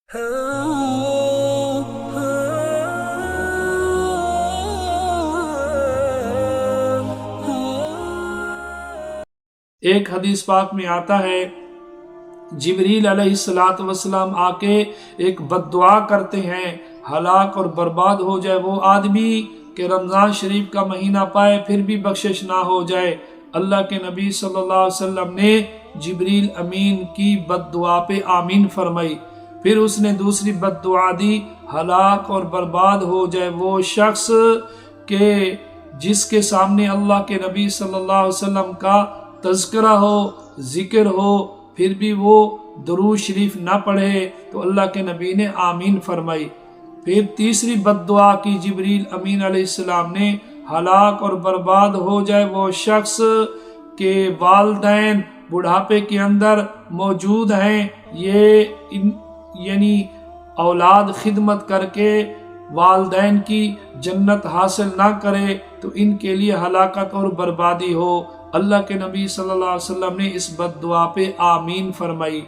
ایک حدیث پاک میں آتا ہے جبریل علیہ الصلوۃ والسلام آ کے ایک بد دعا کرتے ہیں، ہلاک اور برباد ہو جائے وہ آدمی کہ رمضان شریف کا مہینہ پائے پھر بھی بخشش نہ ہو جائے۔ اللہ کے نبی صلی اللہ علیہ وسلم نے جبریل امین کی بد دعا پہ آمین فرمائی۔ پھر اس نے دوسری بد دعا دی، ہلاک اور برباد ہو جائے وہ شخص کہ جس کے سامنے اللہ کے نبی صلی اللہ علیہ وسلم کا تذکرہ ہو، ذکر ہو، پھر بھی وہ درود شریف نہ پڑھے تو اللہ کے نبی نے آمین فرمائی۔ پھر تیسری بد دعا کی جبریل امین علیہ السلام نے، ہلاک اور برباد ہو جائے وہ شخص کے والدین بڑھاپے کے اندر موجود ہیں، یعنی اولاد خدمت کر کے والدین کی جنت حاصل نہ کرے تو ان کے لیے ہلاکت اور بربادی ہو۔ اللہ کے نبی صلی اللہ علیہ وسلم نے اس بد دعا پہ آمین فرمائی۔